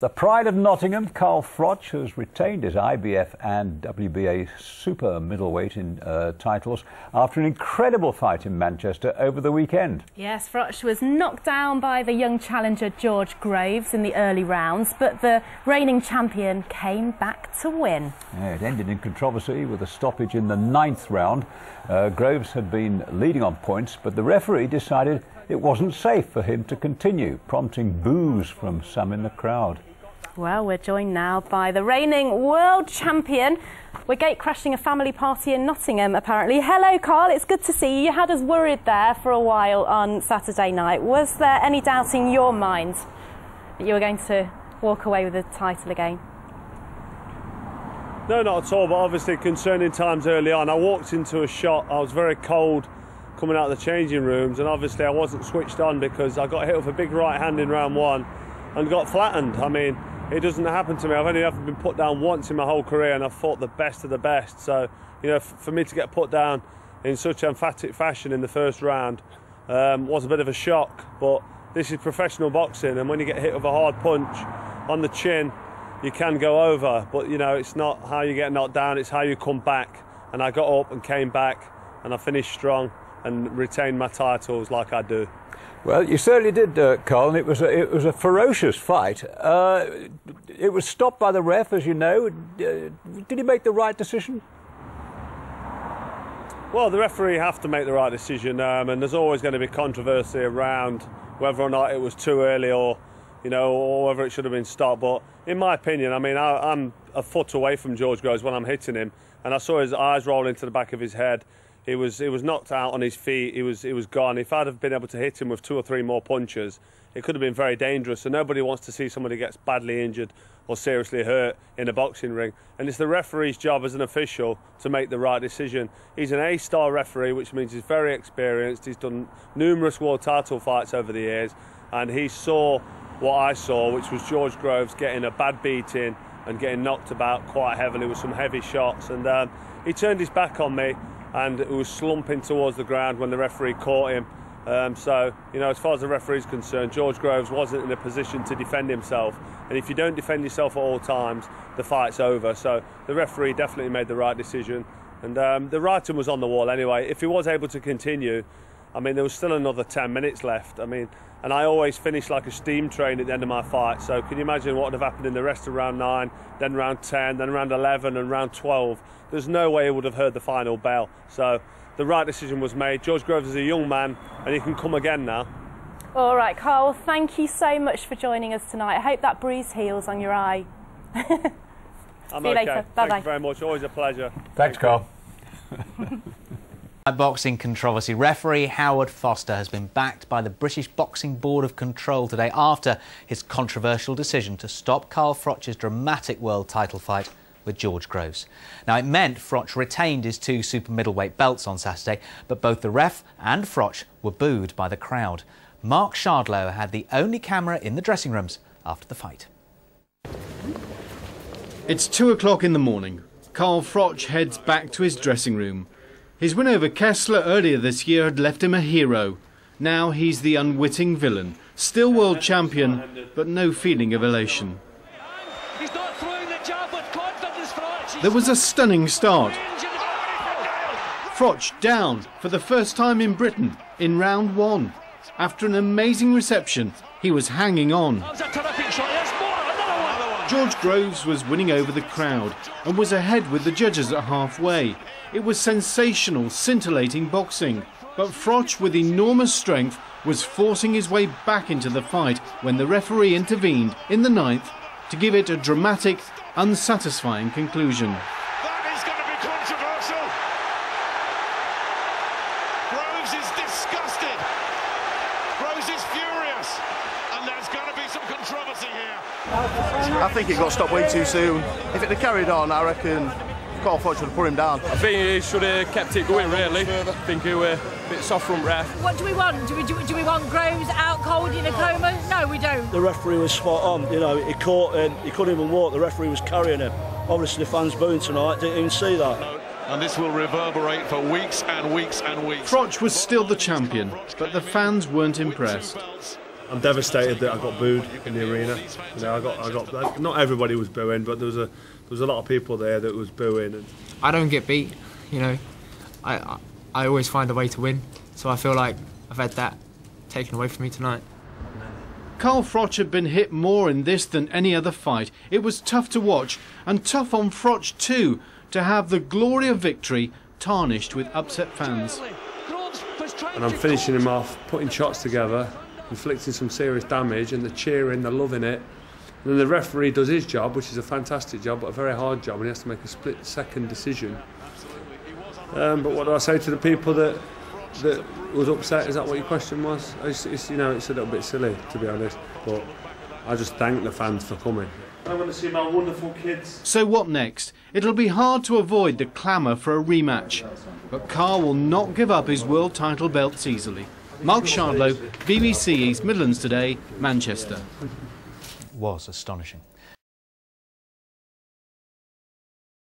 The pride of Nottingham, Carl Froch, has retained his IBF and WBA super middleweight titles after an incredible fight in Manchester over the weekend. Yes, Froch was knocked down by the young challenger George Groves in the early rounds, but the reigning champion came back to win. Yeah, it ended in controversy with a stoppage in the 9th round. Groves had been leading on points, but the referee decided it wasn't safe for him to continue, prompting boos from some in the crowd. Well, we're joined now by the reigning world champion. We're gate-crashing a family party in Nottingham, apparently. Hello, Carl. It's good to see you. You had us worried there for a while on Saturday night. Was there any doubt in your mind that you were going to walk away with the title again? No, not at all, but obviously concerning times early on. I walked into a shot. I was very cold coming out of the changing rooms, and obviously I wasn't switched on because I got hit with a big right hand in round one and got flattened. I mean, it doesn't happen to me. I've only ever been put down once in my whole career, and I've fought the best of the best. So, you know, for me to get put down in such emphatic fashion in the first round was a bit of a shock. But this is professional boxing, and when you get hit with a hard punch on the chin, you can go over. But, you know, it's not how you get knocked down, it's how you come back. And I got up and came back, and I finished strong and retained my titles like I do. Well, you certainly did, Carl, and it was a ferocious fight. It was stopped by the ref, as you know. Did he make the right decision? Well, the referee have to make the right decision, and there's always going to be controversy around whether or not it was too early or, you know, or whether it should have been stopped. But in my opinion, I mean, I'm a foot away from George Groves when I'm hitting him, and I saw his eyes roll into the back of his head. He was knocked out on his feet. He was gone. If I'd have been able to hit him with 2 or 3 more punches, it could have been very dangerous. So nobody wants to see somebody gets badly injured or seriously hurt in a boxing ring. And it's the referee's job as an official to make the right decision. He's an A-star referee, which means he's very experienced. He's done numerous world title fights over the years, and he saw what I saw, which was George Groves getting a bad beating and getting knocked about quite heavily with some heavy shots. And he turned his back on me, and it was slumping towards the ground when the referee caught him. So, you know, as far as the referee's concerned, George Groves wasn't in a position to defend himself. And if you don't defend yourself at all times, the fight's over. So the referee definitely made the right decision. And the writing was on the wall anyway. If he was able to continue, I mean, there was still another 10 minutes left. I mean, and I always finish like a steam train at the end of my fight. So can you imagine what would have happened in the rest of round 9, then round 10, then round 11 and round 12? There's no way he would have heard the final bell. So the right decision was made. George Groves is a young man, and he can come again now. All right, Carl, thank you so much for joining us tonight. I hope that bruise heals on your eye. I'm See you later. Bye-bye. Thank you very much. Always a pleasure. Thanks, Carl. Boxing controversy. Referee Howard Foster has been backed by the British Boxing Board of Control today after his controversial decision to stop Carl Froch's dramatic world title fight with George Groves. Now, it meant Froch retained his 2 super middleweight belts on Saturday, but both the ref and Froch were booed by the crowd. Mark Shardlow had the only camera in the dressing rooms after the fight. It's 2 o'clock in the morning. Carl Froch heads back to his dressing room. His win over Kessler earlier this year had left him a hero. Now he's the unwitting villain, still world champion, but no feeling of elation. There was a stunning start. Froch down for the first time in Britain in round 1. After an amazing reception, he was hanging on. George Groves was winning over the crowd and was ahead with the judges at halfway. It was sensational, scintillating boxing. But Froch, with enormous strength, was forcing his way back into the fight when the referee intervened in the 9th to give it a dramatic, unsatisfying conclusion. That is going to be controversial. Groves is disgusted. Groves is furious. And there's going to be some controversy here. I think it got stopped way too soon. If it had carried on, I reckon Carl Froch would have put him down. I think he should have kept it going, really. I think he was a bit soft front ref. What do we want? Do we want Groves out cold in a coma? No, we don't. The referee was spot on. You know, he caught him. He couldn't even walk. The referee was carrying him. Obviously, the fans booing tonight. Didn't even see that. And this will reverberate for weeks and weeks and weeks. Froch was still the champion, but the fans weren't impressed. I'm devastated that I got booed in the arena. You know, I got not everybody was booing, but there was a lot of people there that was booing. And I don't get beat, you know. I always find a way to win, so I feel like I've had that taken away from me tonight. Carl Froch had been hit more in this than any other fight. It was tough to watch, and tough on Froch too, to have the glory of victory tarnished with upset fans. And I'm finishing him off, putting shots together, inflicting some serious damage, and they're cheering, they're loving it. And then the referee does his job, which is a fantastic job, but a very hard job, and he has to make a split-second decision. But what do I say to the people that was upset? Is that what your question was? You know, it's a little bit silly, to be honest, but I just thank the fans for coming. I want to see my wonderful kids. So what next? It'll be hard to avoid the clamour for a rematch, but Carl will not give up his world title belts easily. Mark Shardlow, BBC East Midlands Today, Manchester. Was astonishing.